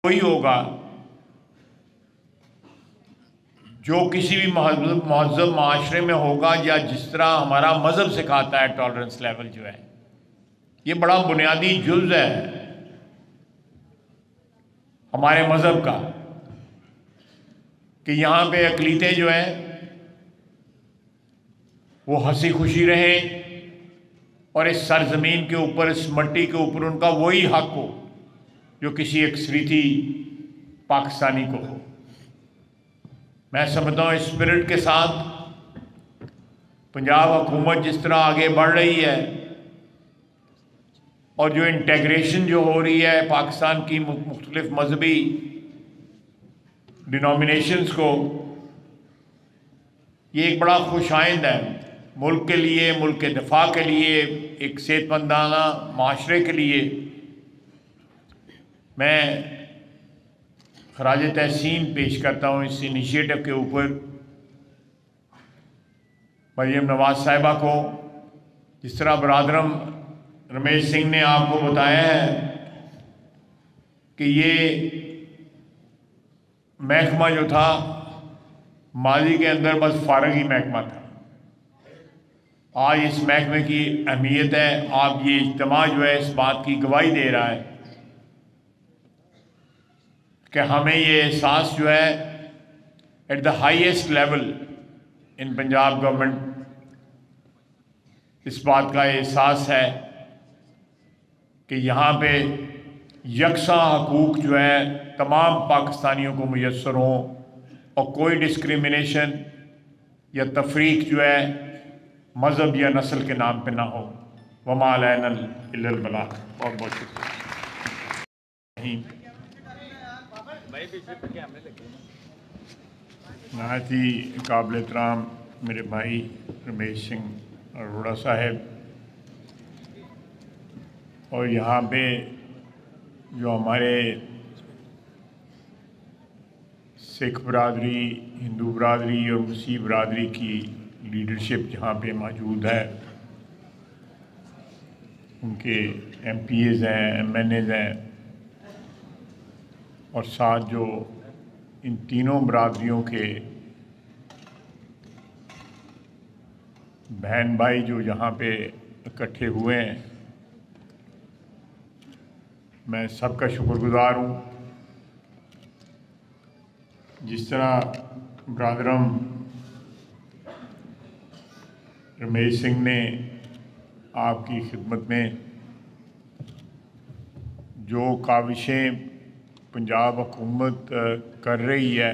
वही होगा जो किसी भी महज़ब माशरे में होगा, या जिस तरह हमारा मज़हब सिखाता है टॉलरेंस लेवल जो है, ये बड़ा बुनियादी जुज़ है हमारे मज़हब का, कि यहाँ पे अक़लीतें जो हैं वो हंसी खुशी रहें और इस सरजमीन के ऊपर, इस मट्टी के ऊपर उनका वही हक हो जो किसी अक्सरीती पाकिस्तानी को हो। मैं समझता हूँ इस स्पिरिट के साथ पंजाब हुकूमत जिस तरह आगे बढ़ रही है और जो इंटेग्रेशन जो हो रही है पाकिस्तान की मुख्तलिफ मजहबी डिनोमिनेशंस को, ये एक बड़ा खुशाइंद है मुल्क के लिए, मुल्क के दिफा के लिए, एक सेहतमंदाना माशरे के लिए। मैं खराज तहसीन पेश करता हूँ इस इनिशिएटिव के ऊपर मरियम नवाज साहिबा को। जिस तरह बरादरम रमेश सिंह ने आपको बताया है कि ये महकमा जो था माजी के अंदर बस फारगी महकमा था, आज इस महकमे की अहमियत है। आप ये इज्तिमा जो है इस बात की गवाही दे रहा है कि हमें ये एहसास जो है at the highest level in Punjab government, इस बात का एहसास है कि यहाँ पे यकसा हकूक़ जो है तमाम पाकिस्तानियों को मुयस्सर हों और कोई डिस्क्रिमिनेशन या तफरीक जो है मज़हब या नस्ल के नाम पे ना हो। वमा अलैना इल्लल बलाग। बहुत बहुत शुक्रिया। नहायत ही काबिल एहतराम मेरे भाई रमेश सिंह अरोड़ा साहब, और यहाँ पे जो हमारे सिख बरादरी, हिंदू बरादरी और मुस्लिम बरादरी की लीडरशिप जहाँ पे मौजूद है, उनके MPAs हैं, MNAs हैं, और साथ जो इन तीनों बरादरियों के बहन भाई जो यहाँ पे इकट्ठे हुए हैं, मैं सबका शुक्रगुज़ार हूँ। जिस तरह ब्रादरम रमेश सिंह ने आपकी खिदमत में जो काविशें पंजाब हुकूमत कर रही है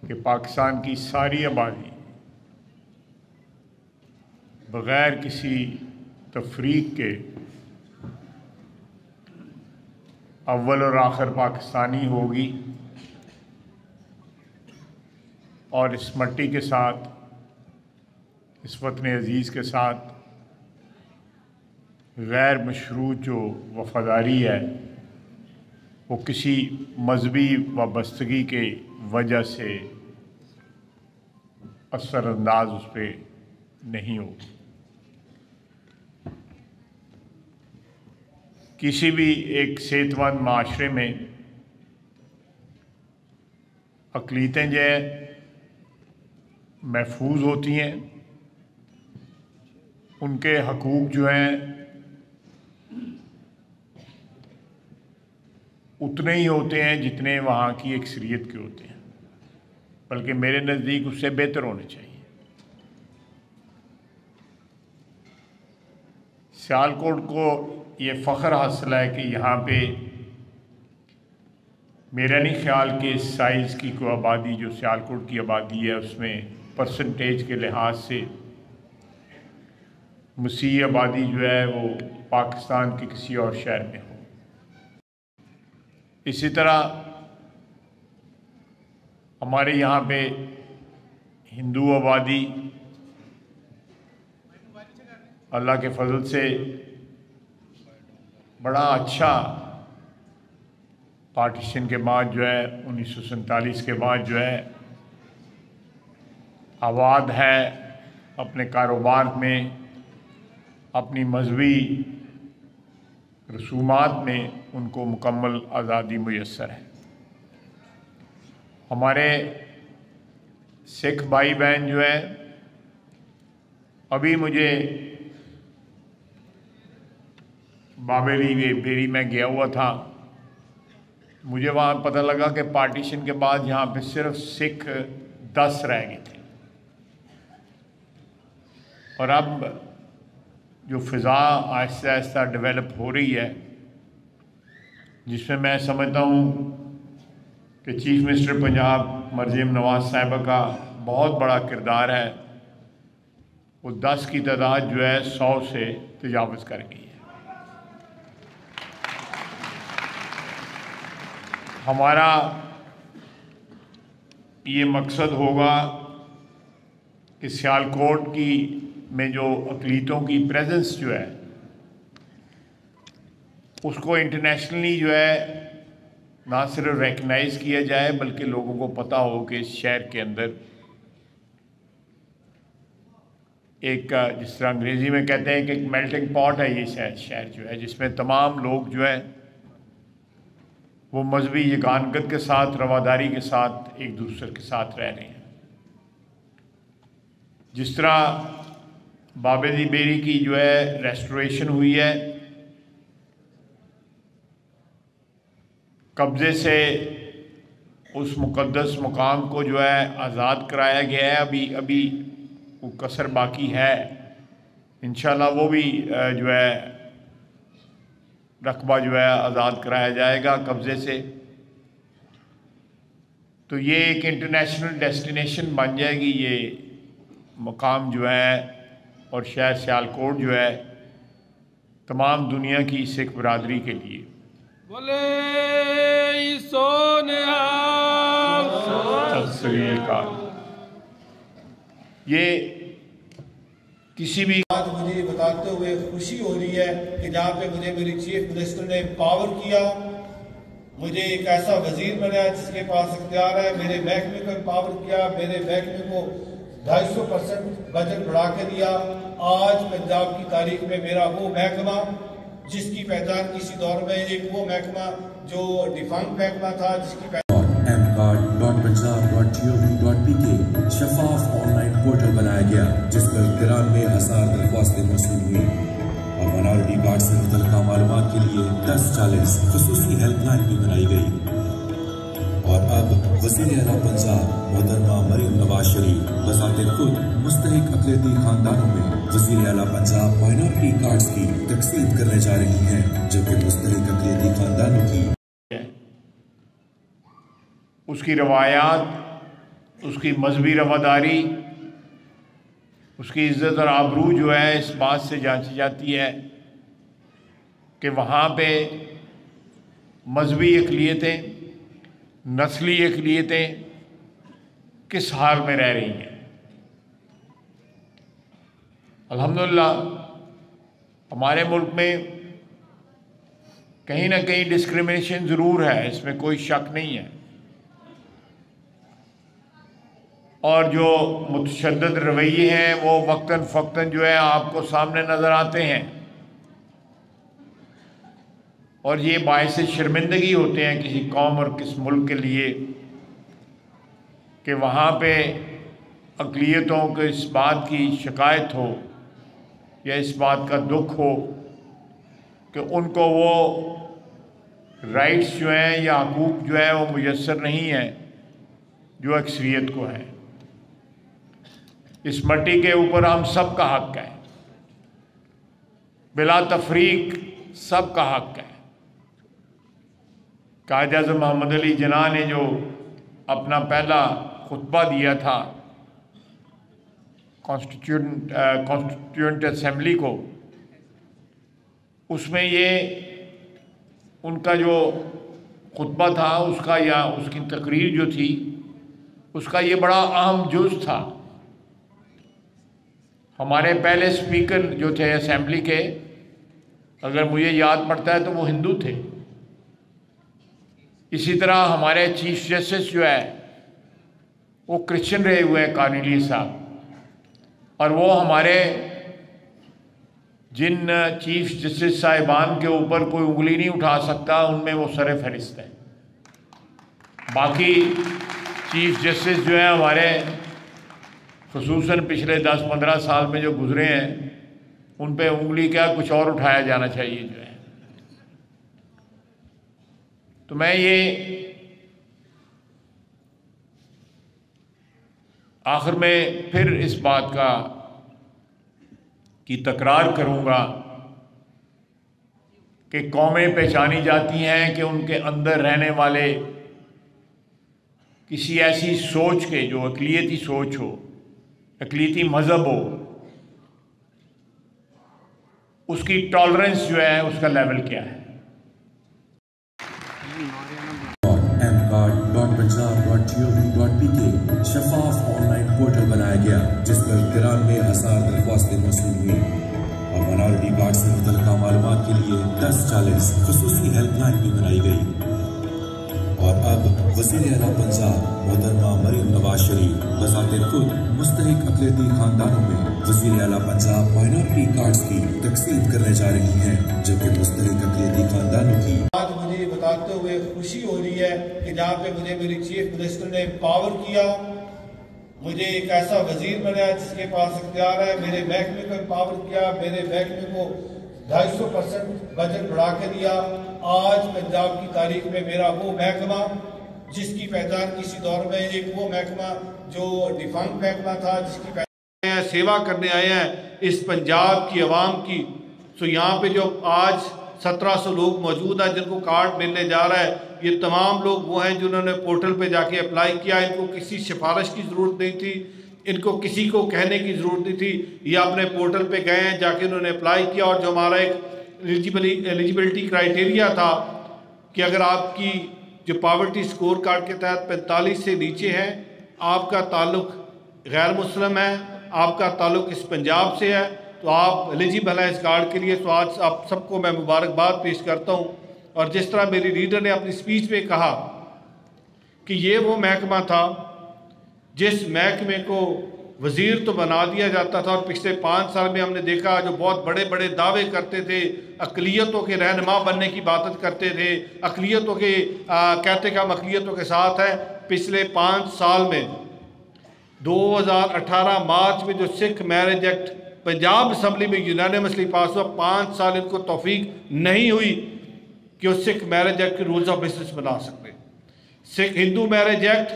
कि पाकिस्तान की सारी आबादी बग़ैर किसी तफरीक के अव्वल और आखिर पाकिस्तानी होगी, और इस मट्टी के साथ, इस वतन अज़ीज़ के साथ गैर मशरूत जो वफ़ादारी है वो किसी मजहबी वाबस्तगी के वजह से असरअंदाज उस पर नहीं होगी। किसी भी एक सेहतमंद माशरे में अक़लीतें जो है महफूज होती हैं, उनके हकूक़ जो हैं उतने ही होते हैं जितने वहाँ की अक्सरियत के होते हैं, बल्कि मेरे नज़दीक उससे बेहतर होने चाहिए। सियालकोट को ये फ़ख्र हासिल है कि यहाँ पे मेरा नहीं ख्याल कि साइज़ की कोई आबादी जो सियालकोट की आबादी है उसमें परसेंटेज के लिहाज से मसीह आबादी जो है वो पाकिस्तान के किसी और शहर में हो। इसी तरह हमारे यहाँ पे हिंदू आबादी अल्लाह के फजल से बड़ा अच्छा पार्टीशन के बाद जो है 1947 के बाद जो है आबाद है, अपने कारोबार में, अपनी मजहबी रसूमात में उनको मुकम्मल आज़ादी मुयस्सर है। हमारे सिख भाई बहन जो हैं, अभी मुझे बाबेली बेरी में गया हुआ था, मुझे वहाँ पता लगा कि पार्टीशन के बाद यहाँ पे सिर्फ सिख 10 रह गए थे। और अब जो फ़िज़ा आहिस्ता आहिस्ता डेवलप हो रही है, जिसमें मैं समझता हूँ कि चीफ मिनिस्टर पंजाब मरज़म नवाज़ साहिबा का बहुत बड़ा किरदार है। वो 10 की तादाद जो है 100 से तजावुज़ कर गई है। हमारा ये मकसद होगा कि सियालकोट की में जो अक़लीतों की प्रेजेंस जो है उसको इंटरनेशनली जो है ना सिर्फ रिकग्नाइज़ किया जाए, बल्कि लोगों को पता हो कि इस शहर के अंदर एक, जिस तरह अंग्रेज़ी में कहते हैं कि एक मेल्टिंग पॉट है ये शहर जो है, जिसमें तमाम लोग जो है वो मजहबी यगानगत के साथ, रवादारी के साथ एक दूसरे के साथ रह रहे हैं। जिस तरह बाबेली बेरी की जो है रेस्टोरेशन हुई है, कब्ज़े से उस मुक़द्दस मुकाम को जो है आज़ाद कराया गया है। अभी वो कसर बाकी है, इंशाल्लाह वो भी जो है रकबा जो है आज़ाद कराया जाएगा कब्ज़े से। तो ये एक इंटरनेशनल डेस्टिनेशन बन जाएगी ये मुकाम जो है, और शहर सियालकोट जो है तमाम दुनिया की सिख बरादरी के लिए। बोले सोनिया सत श्री अकाल। ये किसी भी आज मुझे बताते हुए खुशी हो रही है कि जहाँ पे मुझे मेरी चीफ मिनिस्टर ने एम्पावर किया, मुझे एक ऐसा वजीर बनाया जिसके पास इख्तियार है, मेरे महकमे को एम्पावर किया, मेरे महकमे को 250% बजट बढ़ा के दिया। आज पंजाब की तारीख में मेरा वो महकमा जिसकी पहचान किसी दौर में एक वो महकमा जो डिफाइंड महकमा था, जिसकी mcard.punjab.gov.pk शफाफ ऑनलाइन पोर्टल बनाया गया, जिस पर 93,000 दरख्वास्तें मौसूल हुई और माइनॉरिटी कार्ड से मुतल्लिका मालूमात के लिए 1040 खुसूसी हेल्पलाइन भी बनाई गई। और अब वज़ीर आला पंजाब मोहतरमा मरीम नवाज शरीफ बज़ाते खुद मुस्तहिक अक़लीती खानदानों में वज़ीर आला पंजाब माइनॉरिटी कार्ड्स की तक़सीम करने जा रही हैं, जबकि मुस्तहिक अक़लीती खानदानों की उसकी रवायात, उसकी मजहबी रवादारी, उसकी इज़्ज़त और आबरू जो है इस बात से जांची जाती है कि वहाँ पे मजहबी अक़लियतें, नस्ली अक़लियतें किस हाल में रह रही हैं। अल्हम्दुलिल्लाह हमारे मुल्क में कहीं ना कहीं डिस्क्रिमिनेशन ज़रूर है, इसमें कोई शक नहीं है, और जो मुतशद्दिद रवैये हैं वो वक्तन फ़क्तन जो है आपको सामने नज़र आते हैं, और ये बायस शर्मिंदगी होते हैं किसी कौम और किस मुल्क के लिए कि वहाँ पे अक़लियतों को इस बात की शिकायत हो या इस बात का दुख हो कि उनको वो राइट्स जो हैं या हकूक़ जो है वो मुयस्सर नहीं है जो अक्सरियत को है। इस मट्टी के ऊपर हम सब का हक है, बिला तफरीक सब का हक है। कायद आज़म मोहम्मद अली जिन्ना ने जो अपना पहला खुतबा दिया था कॉन्स्टिट्यूएंट असेंबली को, उसमें ये उनका जो खुतबा था उसका या उसकी तकरीर जो थी उसका ये बड़ा अहम जुज़ था। हमारे पहले स्पीकर जो थे असेंबली के, अगर मुझे याद पड़ता है तो वो हिंदू थे। इसी तरह हमारे चीफ जस्टिस जो है वो क्रिश्चियन रहे हुए हैं, कार्नेलियस साहब, और वो हमारे जिन चीफ जस्टिस साहिबान के ऊपर कोई उंगली नहीं उठा सकता उनमें वो सर फहरिस्त है। बाकी चीफ जस्टिस जो हैं हमारे, खुसूसन पिछले 10-15 साल में जो गुजरे हैं, उन पे उंगली क्या कुछ और उठाया जाना चाहिए जो है। तो मैं ये आखिर में फिर इस बात की तकरार करूंगा कि कौमें पहचानी जाती हैं कि उनके अंदर रहने वाले किसी ऐसी सोच के, जो अक़लियती सोच हो, अक़लियती मज़हब हो, उसकी टॉलरेंस जो है, उसका लेवल क्या है। mcard.punjab.gov.pk शफाफ ऑनलाइन पोर्टल बनाया गया जिस पर 93,000 दरख्वास्तें मौसूल हुई और माइनॉरिटी कार्ड से मुतल्लिका मालूमात के लिए 1040 खुसूसी हेल्पलाइन भी बनाई गई। और अब वज़ीर आला पंजाब मोहतरमा मरियम नवाज शरीफ बज़ातिर खुद मुस्तहिक अक़लियती खानदानों में वज़ीर आला पंजाब माइनॉरिटी कार्ड्स की तक़सीम करने जा रही हैं, जबकि मुस्तहिक अक़लियती खानदानों की आज मुझे बताते हुए खुशी हो रही है कि जहाँ पे मुझे मेरी चीफ मिनिस्टर ने एम्पावर किया, मुझे एक ऐसा वजीर बनाया जिसके पास इख्तियार है, मेरे महकमे को एम्पावर किया, मेरे महकमे को 250% बजट बढ़ा के दिया। आज पंजाब की तारीख में मेरा वो महकमा जिसकी पहचान किसी दौर में एक वो महकमा जो डिफंक्ट महकमा था, जिसकी पहचान सेवा करने आए हैं इस पंजाब की आवाम की। तो यहाँ पे जो आज 1700 लोग मौजूद हैं जिनको कार्ड मिलने जा रहा है, ये तमाम लोग वो हैं जिन्होंने पोर्टल पे जाके अप्लाई किया। इनको किसी सिफारिश की ज़रूरत नहीं थी, इनको किसी को कहने की ज़रूरत नहीं थी, ये अपने पोर्टल पे गए हैं, जाके उन्होंने अप्लाई किया। और जो हमारा एक एलिजिबिलिटी क्राइटेरिया था कि अगर आपकी जो पावर्टी स्कोर कार्ड के तहत 45 से नीचे है, आपका ताल्लुक गैर मुस्लिम है, आपका ताल्लुक इस पंजाब से है, तो आप एलिजिबल हैं इस कार्ड के लिए। तो आज आप सबको मैं मुबारकबाद पेश करता हूँ। और जिस तरह मेरी लीडर ने अपनी स्पीच में कहा कि ये वो महकमा था जिस महकमे को वज़ीर तो बना दिया जाता था, और पिछले 5 साल में हमने देखा जो बहुत बड़े बड़े दावे करते थे, अक़लियतों के रहनुमा बनने की बात करते थे, अक़लियतों के कहते कि हम अक़लियतों के साथ हैं। पिछले 5 साल में 2018 मार्च में जो Sikh marriage act Punjab assembly में यूनानिमसली पास हुआ, 5 साल इनको तौफीक नहीं हुई कि वो सिख मैरिज एक्ट के रूल्स ऑफ बिजनेस बना सकते। सिख हिंदू मैरिज एक्ट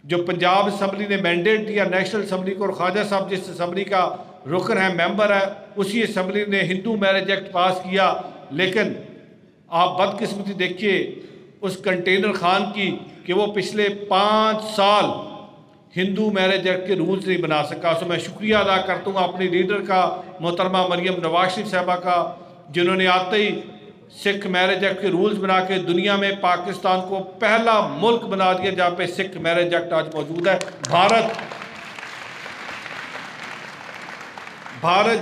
जो पंजाब असम्बली ने मैंडेट दिया नेशनल असम्बली को, और ख्वाजा साहब जिस असम्बली का रुकन है, मेंबर है, उसी असम्बली ने हिंदू मैरिज एक्ट पास किया। लेकिन आप बदकिस्मती देखिए उस कंटेनर खान की कि वो पिछले 5 साल हिंदू मैरिज एक्ट के रूल्स नहीं बना सका। सो मैं शुक्रिया अदा करता हूँ अपनी लीडर का, मोहतरमा मरियम नवाज शरीफ साहबा का, जिन्होंने आते ही सिख मैरिज एक्ट के रूल्स बना के दुनिया में पाकिस्तान को पहला मुल्क बना दिया जहाँ पे सिख मैरिज एक्ट आज मौजूद है। भारत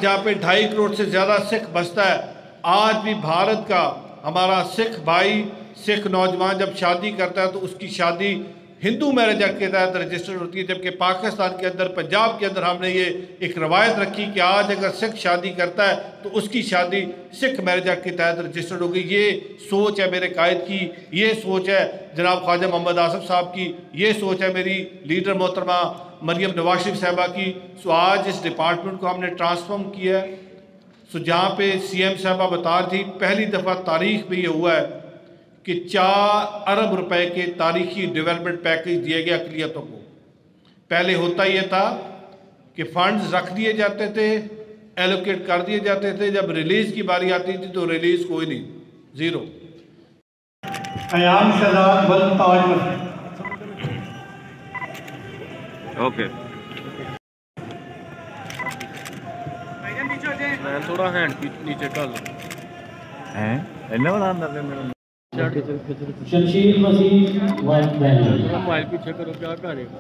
जहाँ पे 2.5 करोड़ से ज़्यादा सिख बसता है, आज भी भारत का हमारा सिख भाई, सिख नौजवान जब शादी करता है तो उसकी शादी हिंदू मैरिज एक्ट के तहत रजिस्टर्ड होती है। जबकि पाकिस्तान के अंदर, पंजाब के अंदर हमने ये एक रवायत रखी कि आज अगर सिख शादी करता है तो उसकी शादी सिख मैरिज एक्ट के तहत रजिस्टर्ड होगी। ये सोच है मेरे कायद की, ये सोच है जनाब ख्वाजा मोहम्मद आसिफ साहब की, ये सोच है मेरी लीडर मोहतरमा मरियम नवाज शरीफ साहबा की। सो आज इस डिपार्टमेंट को हमने ट्रांसफॉर्म किया है। सो जहाँ पे CM साहबा बता रही थी, पहली दफ़ा तारीख में ये हुआ है कि 4 अरब रुपए के तारीखी डेवलपमेंट पैकेज दिए गए अक़लियतों को। पहले होता ये था कि फंड्स रख दिए जाते थे, एलोकेट कर दिए जाते थे, जब रिलीज़ की बारी आती थी तो रिलीज़ कोई नहीं, ज़ीरो। ओके, थोड़ा हैंड नीचे कर लो हैं, इन्हें बना अंदर शमशीर मसीह मोबाइल पीछे करो, क्या करेगा।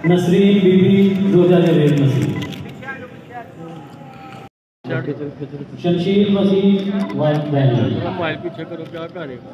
नसरीन बीबी रोजा जवेद मसीह, शमशीर मसीह मोबाइल पीछे करो, क्या करेगा।